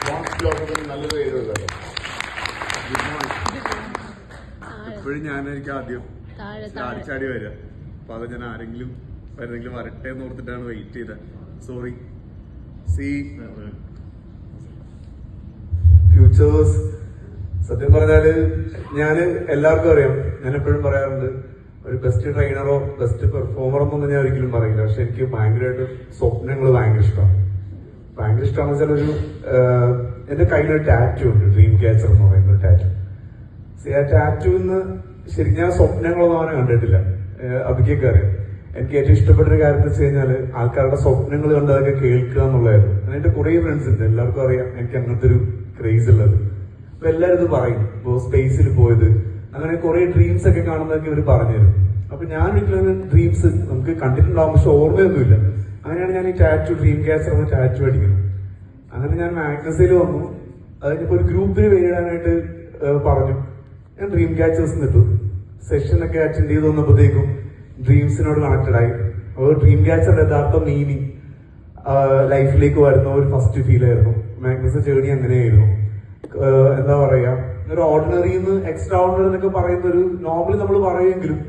നല്ലൊരു പേരുള്ളത്. എപ്പോഴും ഞാനായിരിക്കും ആദ്യം ചാടി വരിക. അപ്പൊ അത് ഞാൻ ആരെങ്കിലും വരട്ടെ എന്ന് ഓർത്തിട്ടാണ് വെയിറ്റ് ചെയ്തത്. സോറി. ഫ്യൂച്ചേഴ്സ് സത്യം പറഞ്ഞാല് ഞാന് എല്ലാവർക്കും അറിയാം. ഞാൻ എപ്പോഴും പറയാറുണ്ട്, ഒരു ബെസ്റ്റ് ട്രെയിനറോ ബെസ്റ്റ് പെർഫോമറോ ഒന്നും ഞാൻ ഒരിക്കലും പറയില്ല. പക്ഷെ എനിക്ക് ഭയങ്കരമായിട്ട് സ്വപ്നങ്ങൾ ഭയങ്കര ഇഷ്ടമാണ്. വെച്ചാൽ ഒരു എന്റെ കയ്യിലൊരു ടാറ്റു ഉണ്ട്, ഡ്രീം ക്യാച്ചർ എന്ന് പറയുന്ന ഒരു ടാറ്റു. ആ ടാറ്റുന്ന് ശരി ഞാൻ സ്വപ്നങ്ങളൊന്നും അവനെ കണ്ടിട്ടില്ല. അഭിക്കൊക്കെ അറിയാം. എനിക്ക് ഏറ്റവും ഇഷ്ടപ്പെട്ട ഒരു കാര്യം എന്ന് വെച്ച് കഴിഞ്ഞാൽ ആൾക്കാരുടെ സ്വപ്നങ്ങൾ കണ്ട് അതൊക്കെ കേൾക്കുക എന്നുള്ളതായിരുന്നു. എന്റെ കുറെ ഫ്രണ്ട്സ് ഉണ്ട്, എല്ലാവർക്കും അറിയാം എനിക്ക് അങ്ങനത്തെ ഒരു ക്രേസ് ഉള്ളത്. അപ്പൊ എല്ലാവരും ഇത് പറയും, ഇപ്പോ സ്പേസിൽ പോയത് അങ്ങനെ കുറെ ഡ്രീംസ് ഒക്കെ കാണുന്നതൊക്കെ ഇവർ പറഞ്ഞുതരും. അപ്പൊ ഞാൻ ഒരിക്കലും ഡ്രീംസ് നമുക്ക് കണ്ടിട്ടുണ്ടാവും, പക്ഷെ ഓർമ്മയൊന്നുമില്ല. അങ്ങനെയാണ് ഞാൻ ഈ ടാറ്റു ഡ്രീം ക്യാച്ചർ എന്ന ടാറ്റു അടിക്കുന്നത്. അങ്ങനെ ഞാൻ മാഗ്നസിൽ വന്നു. അതിനിപ്പോ ഒരു ഗ്രൂപ്പിന് പേരിടാനായിട്ട് പറഞ്ഞു. ഞാൻ ഡ്രീം ക്യാച്ചേഴ്സ് ഇട്ടു. സെഷനൊക്കെ അറ്റൻഡ് ചെയ്ത് വന്നപ്പോഴത്തേക്കും ഡ്രീംസിനോട് കണക്റ്റഡ് ആയി. അപ്പോൾ ഡ്രീം ക്യാച്ചറിന്റെ യഥാർത്ഥ മീനിങ് ലൈഫിലേക്ക് വരുന്ന ഒരു ഫസ്റ്റ് ഫീൽ ആയിരുന്നു. മാഗ്നസ് ജേർണി അങ്ങനെയായിരുന്നു. എന്താ പറയാ, ഒരു ഓർഡിനറിന്ന് എക്സ്ട്രാ ഓർഡിനറി എന്നൊക്കെ പറയുന്ന ഒരു നോർമലി നമ്മൾ പറയുമെങ്കിലും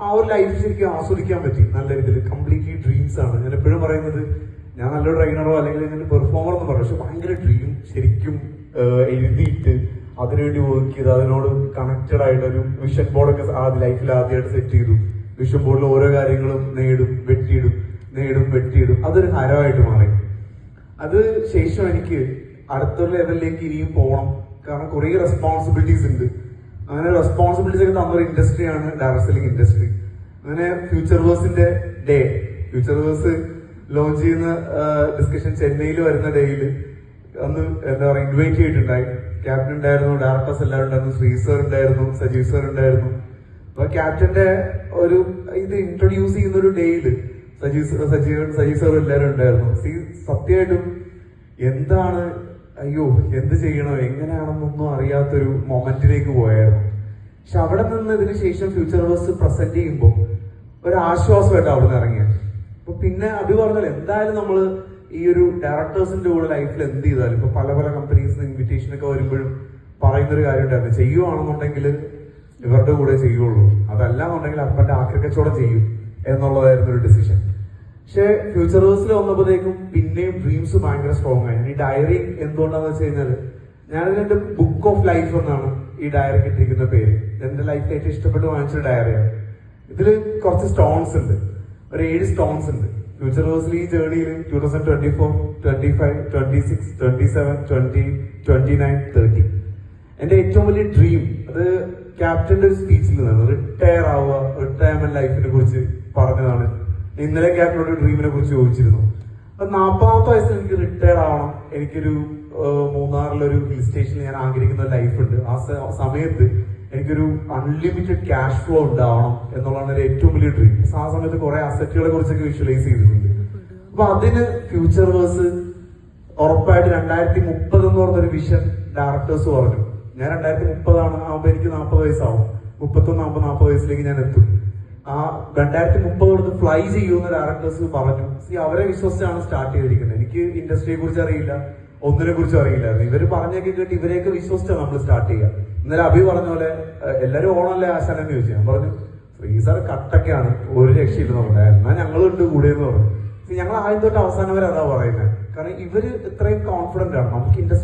ആ ഒരു ലൈഫ് ശരിക്കും ആസ്വദിക്കാൻ പറ്റി നല്ല രീതിയിൽ. കംപ്ലീറ്റ്ലി ഡ്രീംസ് ആണ്. ഞാൻ എപ്പോഴും പറയുന്നത്, ഞാൻ നല്ലൊരു ട്രെയിനറോ അല്ലെങ്കിൽ ഞാൻ പെർഫോമർ എന്ന് പറഞ്ഞു, പക്ഷെ ഭയങ്കര ഡ്രീം ശരിക്കും എഴുതിയിട്ട് അതിനുവേണ്ടി വർക്ക് ചെയ്ത് അതിനോട് കണക്റ്റഡ് ആയിട്ട് ഒരു വിഷൻ ബോർഡൊക്കെ ലൈഫിൽ ആദ്യമായിട്ട് സെറ്റ് ചെയ്തു. വിഷൻ ബോർഡിൽ ഓരോ കാര്യങ്ങളും നേടും വെട്ടിയിടും. അതൊരു ഹരമായിട്ട് മാറി. അത് ശേഷം എനിക്ക് അടുത്തൊരു ലെവലിലേക്ക് ഇനിയും പോകണം. കാരണം കുറെ റെസ്പോൺസിബിലിറ്റീസ് ഉണ്ട്. അങ്ങനെ റെസ്പോൺസിബിലിറ്റീസ് ഒക്കെ തന്നൊരു ഇൻഡസ്ട്രിയാണ് ഡയറക്ട് സെല്ലിംഗ് ഇൻഡസ്ട്രി. അങ്ങനെ ഫ്യൂച്ചർവേഴ്സിന്റെ ഡേ, ഫ്യൂച്ചർവേഴ്സ് ലോഞ്ച് ചെയ്യുന്ന ഡിസ്കഷൻ ചെന്നൈയിൽ വരുന്ന ഡേയിൽ അന്ന് എന്താ പറയുക ഇൻവൈറ്റ് ചെയ്തിട്ടുണ്ടായി. ക്യാപ്റ്റൻ ഉണ്ടായിരുന്നു, ഡയറക്ടേഴ്സ് എല്ലാവരും ഉണ്ടായിരുന്നു, ശ്രീ സർ ഉണ്ടായിരുന്നു, സജീവ് സർ ഉണ്ടായിരുന്നു. അപ്പൊ ക്യാപ്റ്റന്റെ ഒരു ഇത് ഇൻട്രൊഡ്യൂസ് ചെയ്യുന്ന ഒരു ഡേയില് സജീവ് സർ എല്ലാവരും ഉണ്ടായിരുന്നു. സത്യമായിട്ടും എന്താണ് എന്ത് ചെയ്യണോ എങ്ങനെയാണെന്നൊന്നും അറിയാത്തൊരു മൊമെന്റിലേക്ക് പോയായിരുന്നു. പക്ഷെ അവിടെ നിന്ന് ഇതിന് ശേഷം ഫ്യൂച്ചർവേഴ്സ് പ്രസന്റ് ചെയ്യുമ്പോൾ ഒരു ആശ്വാസമായിട്ട് അവിടെ നിന്ന് ഇറങ്ങിയത്. അപ്പൊ പിന്നെ അഭി പറഞ്ഞാൽ എന്തായാലും നമ്മള് ഈ ഒരു ഡയറക്ടേഴ്സിന്റെ കൂടെ ലൈഫിൽ എന്ത് ചെയ്താലും ഇപ്പൊ പല കമ്പനീസിന് ഇൻവിറ്റേഷൻ ഒക്കെ വരുമ്പോഴും പറയുന്നൊരു കാര്യം ഉണ്ടായിരുന്നു, ചെയ്യുവാണെന്നുണ്ടെങ്കിൽ ഇവരുടെ കൂടെ ചെയ്യുള്ളൂ, അതല്ല എന്നുണ്ടെങ്കിൽ അപ്പന്റെ ആക്രിക്കച്ചവടം ചെയ്യും എന്നുള്ളതായിരുന്നു ഒരു ഡിസിഷൻ. പക്ഷെ ഫ്യൂച്ചറേഴ്സിൽ വന്നപ്പോഴത്തേക്കും പിന്നെയും ഡ്രീംസ് ഭയങ്കര സ്ട്രോങ് ആയി. ഈ ഡയറി എന്തുകൊണ്ടാന്ന് വെച്ച് കഴിഞ്ഞാല് ഞാനിതിന്റെ ബുക്ക് ഓഫ് ലൈഫ് എന്നാണ് ഈ ഡയറിക്ക് ഇട്ടിരിക്കുന്ന പേര്. എന്റെ ലൈഫിൽ ഏറ്റവും ഇഷ്ടപ്പെട്ട് വാങ്ങിച്ചൊരു ഡയറിയാണ്. ഇതില് കുറച്ച് സ്റ്റോൺസ് ഉണ്ട്, ഒരു 7 സ്റ്റോൺസ് ഉണ്ട്. ഫ്യൂച്ചറേഴ്സിൽ ഈ ജേർണിയിൽ 2024, 25, 26, 27, 20, 29, 30 എന്റെ ഏറ്റവും വലിയ ഡ്രീം അത് ക്യാപ്റ്റന്റെ ഒരു സ്പീച്ചിൽ നിന്നാണ്. റിട്ടയർമെന്റ് ലൈഫിനെ കുറിച്ച് പറഞ്ഞതാണ്. ഇന്നലെ ക്യാപ്റ്റനോട് ഡ്രീമിനെ കുറിച്ച് ചോദിച്ചിരുന്നു. അപ്പൊ 40ാമത്തെ വയസ്സിൽ എനിക്ക് റിട്ടയർ ആവണം, എനിക്കൊരു മൂന്നാറിലൊരു ഹിൽ സ്റ്റേഷനിൽ ഞാൻ ആഗ്രഹിക്കുന്ന ലൈഫ് ഉണ്ട്. ആ സമയത്ത് എനിക്കൊരു അൺലിമിറ്റഡ് ക്യാഷ് ഫ്ലോ ഉണ്ടാവണം എന്നുള്ളതാണ് ഒരു ഏറ്റവും വലിയ ഡ്രീം. ആ സമയത്ത് കുറെ അസറ്റുകളെ കുറിച്ചൊക്കെ വിഷ്വലൈസ് ചെയ്തിട്ടുണ്ട്. അപ്പൊ അതിന് ഫ്യൂച്ചർവേഴ്സ് ഉറപ്പായിട്ട് 2030 എന്ന് പറഞ്ഞൊരു വിഷൻ ഡയറക്ടേഴ്സ് പറഞ്ഞു. ഞാൻ 2030 ആവുമ്പോ എനിക്ക് 40 വയസ്സാവും. 31 ആവുമ്പോ 40 വയസ്സിലേക്ക് ഞാൻ എത്തും. ആ 2030 ഫ്ലൈ ചെയ്യുമെന്ന് ഡയറക്ടേഴ്സ് പറഞ്ഞു. അവരെ വിശ്വസിച്ചാണ് സ്റ്റാർട്ട് ചെയ്തിരിക്കുന്നത്. എനിക്ക് ഇൻഡസ്ട്രിയെ കുറിച്ച് അറിയില്ല, ഒന്നിനെ കുറിച്ചും അറിയില്ലായിരുന്നു. ഇവര് പറഞ്ഞൊക്കെ കേട്ട് ഇവരെയൊക്കെ വിശ്വസിച്ചാണ് നമ്മൾ സ്റ്റാർട്ട് ചെയ്യുക. ഇന്നലെ അഭി പറഞ്ഞ പോലെ എല്ലാരും ഓണല്ലേ ആശാനെന്ന് ചോദിച്ചു. ഞാൻ പറഞ്ഞു ഫ്രീസർ കട്ടൊക്കെയാണ്, ഒരു രക്ഷയില്ലെന്ന് പറഞ്ഞാൽ എന്നാ ഞങ്ങളുണ്ട് കൂടെ എന്ന് പറഞ്ഞു. ഞങ്ങൾ ആദ്യം തൊട്ട് അവസാനം വരെ അതാ പറയുന്നത്. കാരണം ഇവര് ഇത്രയും കോൺഫിഡന്റ് ആണ് നമുക്ക് ഇൻഡസ്ട്രി